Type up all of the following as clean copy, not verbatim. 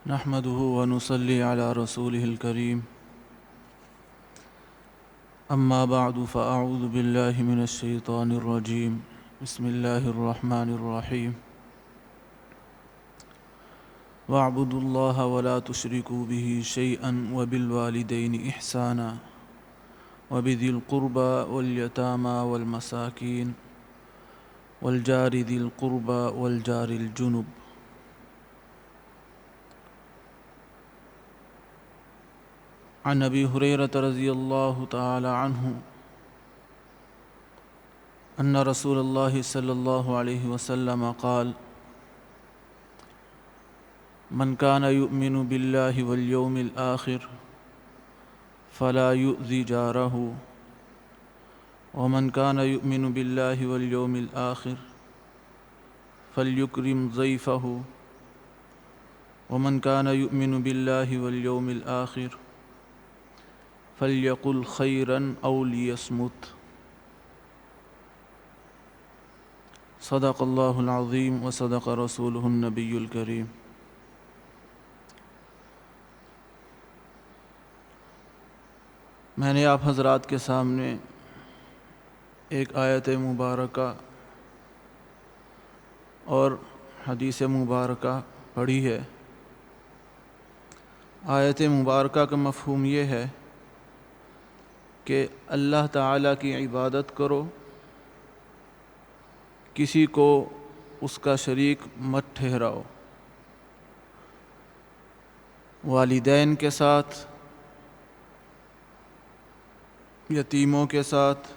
نحمده ونصلي على رسوله الكريم أما بعد فأعوذ بالله من الشيطان الرجيم بسم الله الرحمن الرحيم واعبدوا الله ولا تشركوا به شيئا وبالوالدين إحسانا وبذي القربى واليتامى والمساكين والجار ذي القربى والجار الجنب عن ابی ہریرہ رضی اللہ تعالی عنہ ان رسول اللہ صلی اللہ علیہ وسلم قال من كان يؤمن بالله واليوم الآخر فلا يؤذي جاره ومن كان يؤمن بالله واليوم الآخر فليكرم ضيفه ومن كان يؤمن بالله واليوم الآخر فَلْيَقُلْ خَيْرًا أَوْ لِيَصْمُتْ صدق اللہ العظیم وصدق رسولہ النبی الکریم۔ میں نے آپ حضرات کے سامنے ایک آیت مبارکہ اور حدیث مبارکہ پڑھی ہے۔ آیت مبارکہ کا مفہوم یہ ہے کہ اللہ تعالیٰ کی عبادت کرو، کسی کو اس کا شریک مت ٹھہراؤ، والدین کے ساتھ، یتیموں کے ساتھ،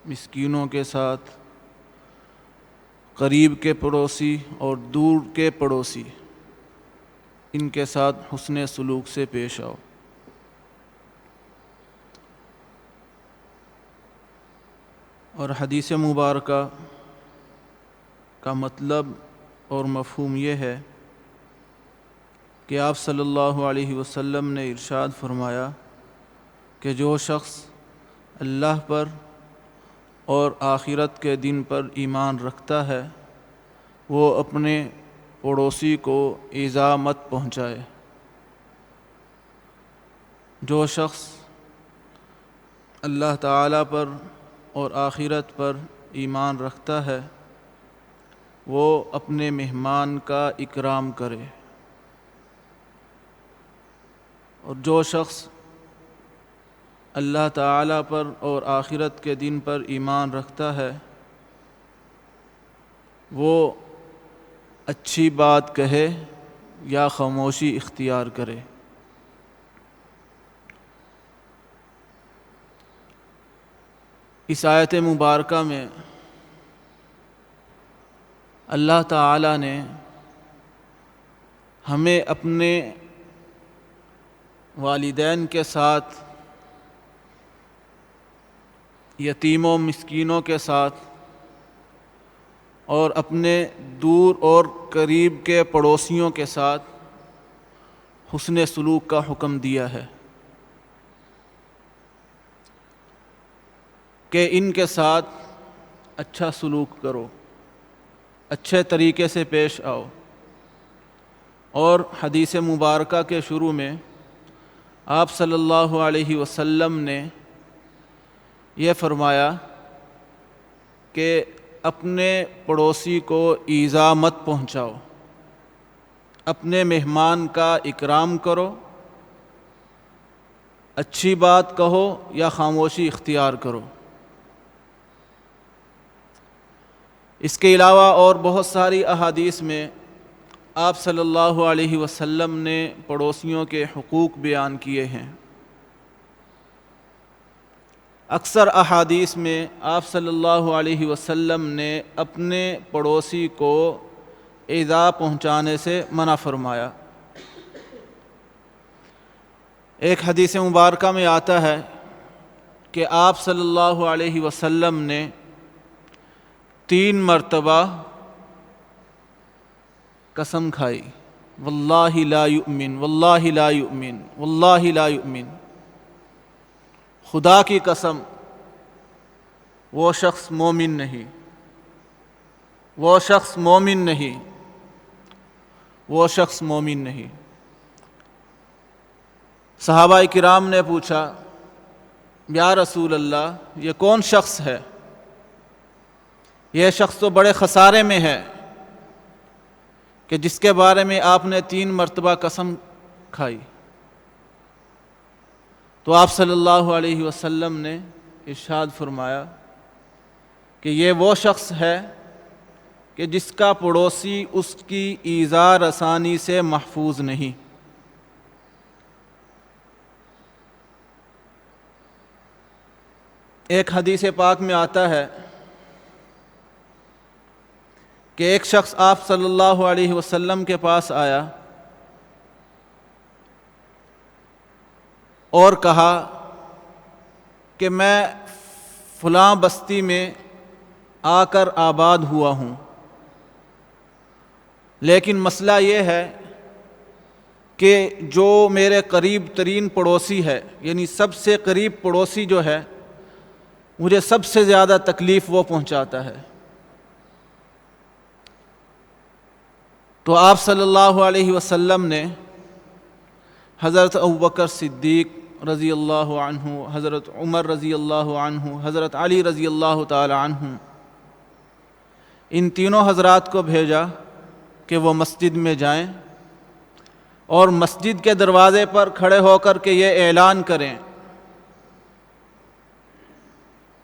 مسکینوں کے ساتھ، قریب کے پڑوسی اور دور کے پڑوسی، ان کے ساتھ حسن سلوک سے پیش آؤ۔ اور حدیث مبارکہ کا مطلب اور مفہوم یہ ہے کہ آپ صلی اللہ علیہ وسلم نے ارشاد فرمایا کہ جو شخص اللہ پر اور آخرت کے دن پر ایمان رکھتا ہے وہ اپنے پڑوسی کو ایذا مت پہنچائے۔ جو شخص اللہ تعالیٰ پر اور آخرت پر ایمان رکھتا ہے وہ اپنے مہمان کا اکرام کرے، اور جو شخص اللہ تعالیٰ پر اور آخرت کے دن پر ایمان رکھتا ہے وہ اچھی بات کہے یا خاموشی اختیار کرے۔ اس آیت مبارکہ میں اللہ تعالیٰ نے ہمیں اپنے والدین کے ساتھ، یتیموں مسکینوں کے ساتھ اور اپنے دور اور قریب کے پڑوسیوں کے ساتھ حسن سلوک کا حکم دیا ہے کہ ان کے ساتھ اچھا سلوک کرو، اچھے طریقے سے پیش آؤ۔ اور حدیث مبارکہ کے شروع میں آپ صلی اللہ علیہ وسلم نے یہ فرمایا کہ اپنے پڑوسی کو ایذا مت پہنچاؤ، اپنے مہمان کا اکرام کرو، اچھی بات کہو یا خاموشی اختیار کرو۔ اس کے علاوہ اور بہت ساری احادیث میں آپ صلی اللہ علیہ وسلم نے پڑوسیوں کے حقوق بیان کیے ہیں۔ اکثر احادیث میں آپ صلی اللہ علیہ وسلم نے اپنے پڑوسی کو ایذا پہنچانے سے منع فرمایا۔ ایک حدیث مبارکہ میں آتا ہے کہ آپ صلی اللہ علیہ وسلم نے 3 مرتبہ قسم کھائی، واللہ لا یؤمن، واللہ لا یؤمن، واللہ لا یؤمن، خدا کی قسم وہ شخص مومن نہیں، وہ شخص مومن نہیں، وہ شخص مومن نہیں۔ صحابہ کرام نے پوچھا یا رسول اللہ یہ کون شخص ہے؟ یہ شخص تو بڑے خسارے میں ہے کہ جس کے بارے میں آپ نے 3 مرتبہ قسم کھائی۔ تو آپ صلی اللہ علیہ وسلم نے ارشاد فرمایا کہ یہ وہ شخص ہے کہ جس کا پڑوسی اس کی ایذا رسانی سے محفوظ نہیں۔ ایک حدیث پاک میں آتا ہے کہ ایک شخص آپ صلی اللہ علیہ وسلم کے پاس آیا اور کہا کہ میں فلاں بستی میں آ کر آباد ہوا ہوں، لیکن مسئلہ یہ ہے کہ جو میرے قریب ترین پڑوسی ہے، یعنی سب سے قریب پڑوسی جو ہے، مجھے سب سے زیادہ تکلیف وہ پہنچاتا ہے۔ تو آپ صلی اللہ علیہ وسلم نے حضرت ابوبکر صدیق رضی اللہ عنہ، حضرت عمر رضی اللہ عنہ، حضرت علی رضی اللہ تعالی عنہ، ان تینوں حضرات کو بھیجا کہ وہ مسجد میں جائیں اور مسجد کے دروازے پر کھڑے ہو کر کے یہ اعلان کریں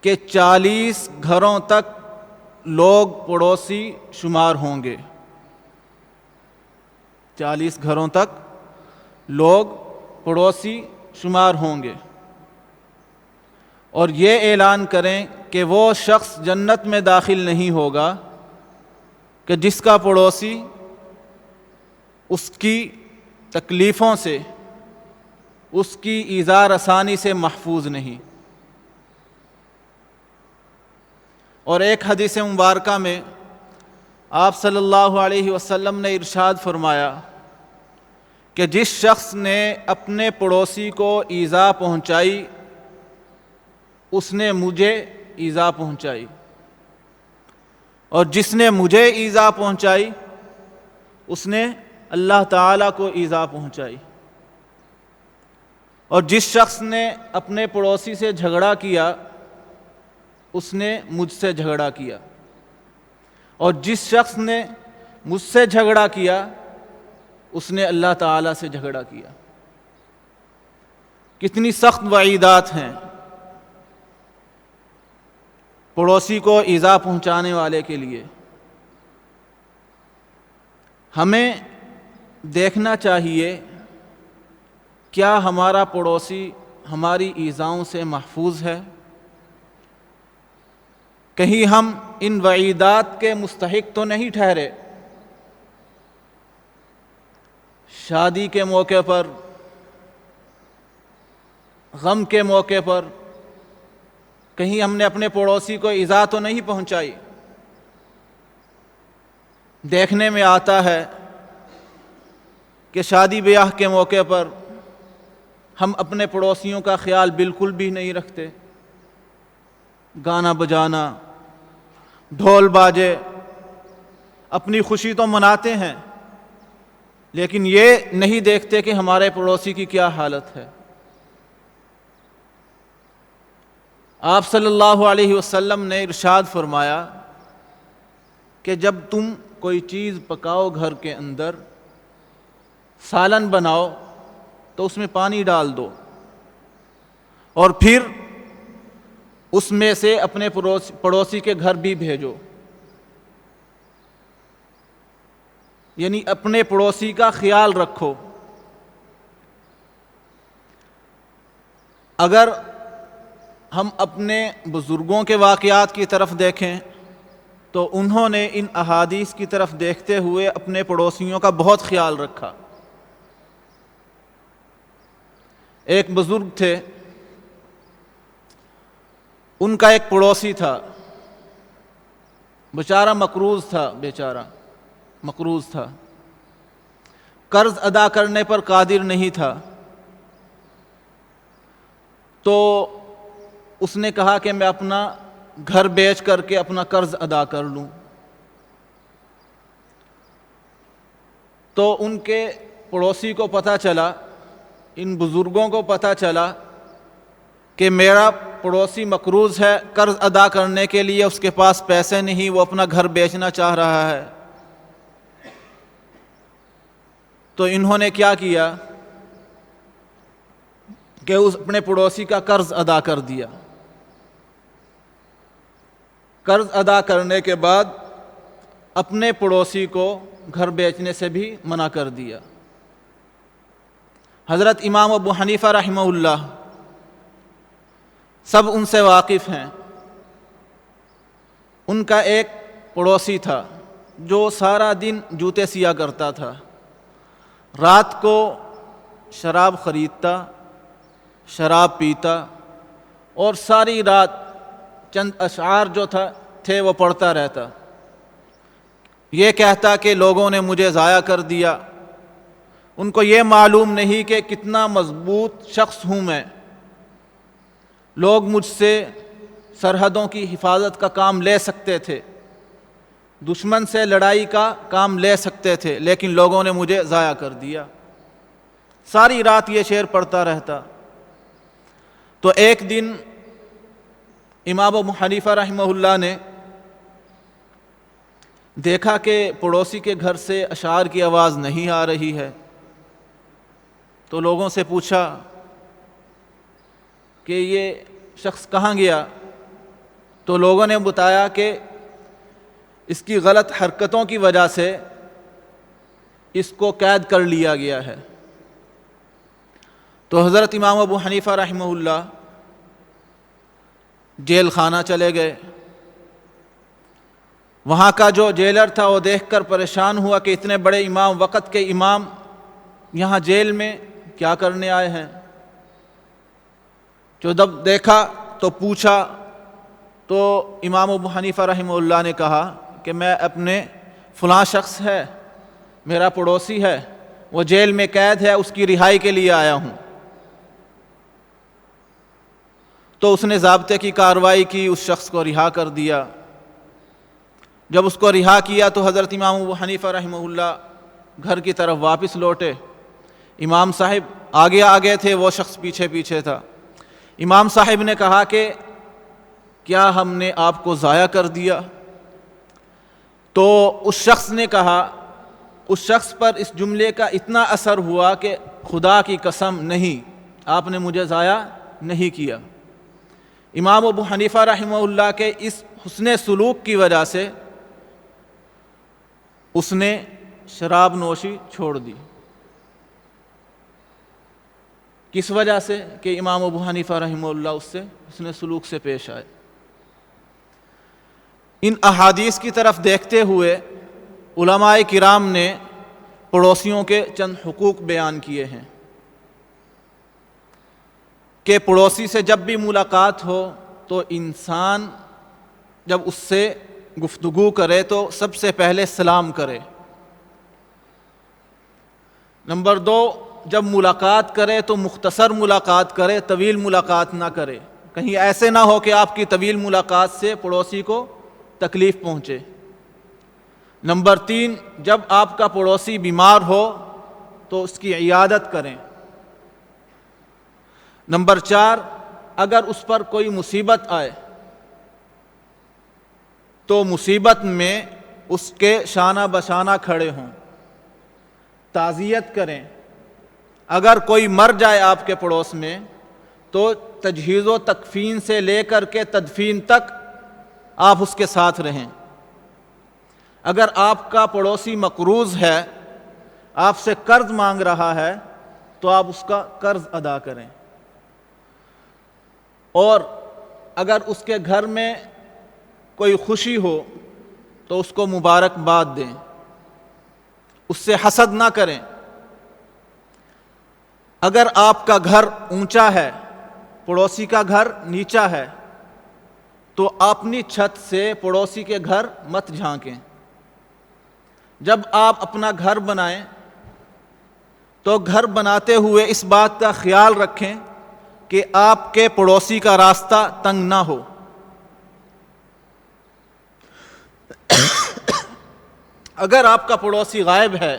کہ 40 گھروں تک لوگ پڑوسی شمار ہوں گے، 40 گھروں تک لوگ پڑوسی شمار ہوں گے، اور یہ اعلان کریں کہ وہ شخص جنت میں داخل نہیں ہوگا کہ جس کا پڑوسی اس کی تکلیفوں سے، اس کی ایذا رسانی سے محفوظ نہیں۔ اور ایک حدیث مبارکہ میں آپ صلی اللہ علیہ وسلم نے ارشاد فرمایا کہ جس شخص نے اپنے پڑوسی کو ایذا پہنچائی اس نے مجھے ایذا پہنچائی، اور جس نے مجھے ایذا پہنچائی اس نے اللہ تعالیٰ کو ایذا پہنچائی، اور جس شخص نے اپنے پڑوسی سے جھگڑا کیا اس نے مجھ سے جھگڑا کیا، اور جس شخص نے مجھ سے جھگڑا کیا اس نے اللہ تعالیٰ سے جھگڑا کیا۔ کتنی سخت وعیدات ہیں پڑوسی کو ایذا پہنچانے والے کے لیے۔ ہمیں دیکھنا چاہیے کیا ہمارا پڑوسی ہماری ایذاؤں سے محفوظ ہے؟ کہیں ہم ان وعیدات کے مستحق تو نہیں ٹھہرے؟ شادی کے موقع پر، غم کے موقع پر کہیں ہم نے اپنے پڑوسی کو ایذا تو نہیں پہنچائی؟ دیکھنے میں آتا ہے کہ شادی بیاہ کے موقع پر ہم اپنے پڑوسیوں کا خیال بالکل بھی نہیں رکھتے، گانا بجانا، ڈھول باجے، اپنی خوشی تو مناتے ہیں لیکن یہ نہیں دیکھتے کہ ہمارے پڑوسی کی کیا حالت ہے۔ آپ صلی اللہ علیہ وسلم نے ارشاد فرمایا کہ جب تم کوئی چیز پکاؤ گھر کے اندر، سالن بناؤ تو اس میں پانی ڈال دو، اور پھر اس میں سے اپنے پڑوسی کے گھر بھی بھیجو، یعنی اپنے پڑوسی کا خیال رکھو۔ اگر ہم اپنے بزرگوں کے واقعات کی طرف دیکھیں تو انہوں نے ان احادیث کی طرف دیکھتے ہوئے اپنے پڑوسیوں کا بہت خیال رکھا۔ ایک بزرگ تھے، ان کا ایک پڑوسی تھا، بیچارہ مقروض تھا، قرض ادا کرنے پر قادر نہیں تھا۔ تو اس نے کہا کہ میں اپنا گھر بیچ کر کے اپنا قرض ادا کر لوں۔ تو ان کے پڑوسی کو پتہ چلا ان بزرگوں کو پتہ چلا کہ میرا پڑوسی مقروض ہے، قرض ادا کرنے کے لیے اس کے پاس پیسے نہیں، وہ اپنا گھر بیچنا چاہ رہا ہے، تو انہوں نے کیا کیا کہ اس اپنے پڑوسی کا قرض ادا کر دیا۔ قرض ادا کرنے کے بعد اپنے پڑوسی کو گھر بیچنے سے بھی منع کر دیا۔ حضرت امام ابو حنیفہ رحمہ اللہ سب ان سے واقف ہیں۔ ان کا ایک پڑوسی تھا جو سارا دن جوتے سیا کرتا تھا، رات کو شراب خریدتا، شراب پیتا اور ساری رات چند اشعار جو تھے وہ پڑھتا رہتا، یہ کہتا کہ لوگوں نے مجھے ضائع کر دیا۔ ان کو یہ معلوم نہیں کہ کتنا مضبوط شخص ہوں میں، لوگ مجھ سے سرحدوں کی حفاظت کا کام لے سکتے تھے، دشمن سے لڑائی کا کام لے سکتے تھے، لیکن لوگوں نے مجھے ضائع کر دیا۔ ساری رات یہ شعر پڑھتا رہتا۔ تو ایک دن امام ابو حنیفہ رحمہ اللہ نے دیکھا کہ پڑوسی کے گھر سے اشعار کی آواز نہیں آ رہی ہے، تو لوگوں سے پوچھا کہ یہ شخص کہاں گیا؟ تو لوگوں نے بتایا کہ اس کی غلط حرکتوں کی وجہ سے اس کو قید کر لیا گیا ہے۔ تو حضرت امام ابو حنیفہ رحمہ اللہ جیل خانہ چلے گئے۔ وہاں کا جو جیلر تھا وہ دیکھ کر پریشان ہوا کہ اتنے بڑے امام، وقت کے امام، یہاں جیل میں کیا کرنے آئے ہیں؟ جو جب دیکھا تو پوچھا، تو امام ابو حنیفہ رحمہ اللہ نے کہا کہ میں اپنے فلاں شخص ہے، میرا پڑوسی ہے، وہ جیل میں قید ہے، اس کی رہائی کے لیے آیا ہوں۔ تو اس نے ضابطے کی کارروائی کی، اس شخص کو رہا کر دیا۔ جب اس کو رہا کیا تو حضرت امام ابو حنیفہ رحمہ اللہ گھر کی طرف واپس لوٹے۔ امام صاحب آگے آگے تھے، وہ شخص پیچھے پیچھے تھا۔ امام صاحب نے کہا کہ کیا ہم نے آپ کو ضائع کر دیا؟ تو اس شخص نے کہا، اس شخص پر اس جملے کا اتنا اثر ہوا کہ خدا کی قسم نہیں، آپ نے مجھے ضائع نہیں کیا۔ امام ابو حنیفہ رحمہ اللہ کے اس حسن سلوک کی وجہ سے اس نے شراب نوشی چھوڑ دی۔ کس وجہ سے؟ کہ امام ابو حنیفہ رحمہ اللہ اس سے حسن سلوک سے پیش آئے۔ ان احادیث کی طرف دیکھتے ہوئے علماء کرام نے پڑوسیوں کے چند حقوق بیان کیے ہیں کہ پڑوسی سے جب بھی ملاقات ہو تو انسان جب اس سے گفتگو کرے تو سب سے پہلے سلام کرے۔ نمبر 2، جب ملاقات کرے تو مختصر ملاقات کرے، طویل ملاقات نہ کرے، کہیں ایسے نہ ہو کہ آپ کی طویل ملاقات سے پڑوسی کو تکلیف پہنچے۔ نمبر 3، جب آپ کا پڑوسی بیمار ہو تو اس کی عیادت کریں۔ نمبر 4، اگر اس پر کوئی مصیبت آئے تو مصیبت میں اس کے شانہ بشانہ کھڑے ہوں، تعزیت کریں۔ اگر کوئی مر جائے آپ کے پڑوس میں تو تجہیز و تکفین سے لے کر کے تدفین تک آپ اس کے ساتھ رہیں۔ اگر آپ کا پڑوسی مقروض ہے، آپ سے قرض مانگ رہا ہے، تو آپ اس کا قرض ادا کریں۔ اور اگر اس کے گھر میں کوئی خوشی ہو تو اس کو مبارکباد دیں، اس سے حسد نہ کریں۔ اگر آپ کا گھر اونچا ہے، پڑوسی کا گھر نیچا ہے، تو اپنی چھت سے پڑوسی کے گھر مت جھانکیں۔ جب آپ اپنا گھر بنائیں تو گھر بناتے ہوئے اس بات کا خیال رکھیں کہ آپ کے پڑوسی کا راستہ تنگ نہ ہو۔ اگر آپ کا پڑوسی غائب ہے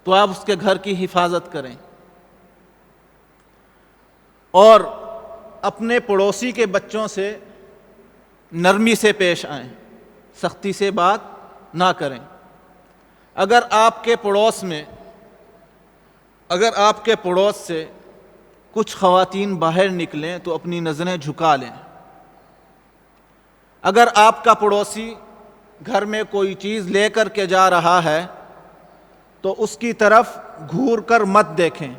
تو آپ اس کے گھر کی حفاظت کریں۔ اور اپنے پڑوسی کے بچوں سے نرمی سے پیش آئیں، سختی سے بات نہ کریں۔ اگر آپ کے پڑوس سے کچھ خواتین باہر نکلیں تو اپنی نظریں جھکا لیں۔ اگر آپ کا پڑوسی گھر میں کوئی چیز لے کر کے جا رہا ہے تو اس کی طرف گھور کر مت دیکھیں۔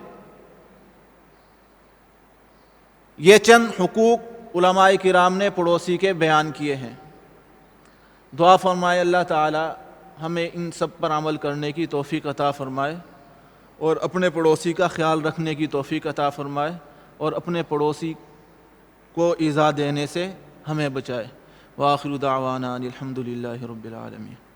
یہ چند حقوق علماء کرام نے پڑوسی کے بیان کیے ہیں۔ دعا فرمائے اللہ تعالی ہمیں ان سب پر عمل کرنے کی توفیق عطا فرمائے، اور اپنے پڑوسی کا خیال رکھنے کی توفیق عطا فرمائے، اور اپنے پڑوسی کو ایذا دینے سے ہمیں بچائے۔ وآخر دعوانا ان الحمد للہ رب العالمین۔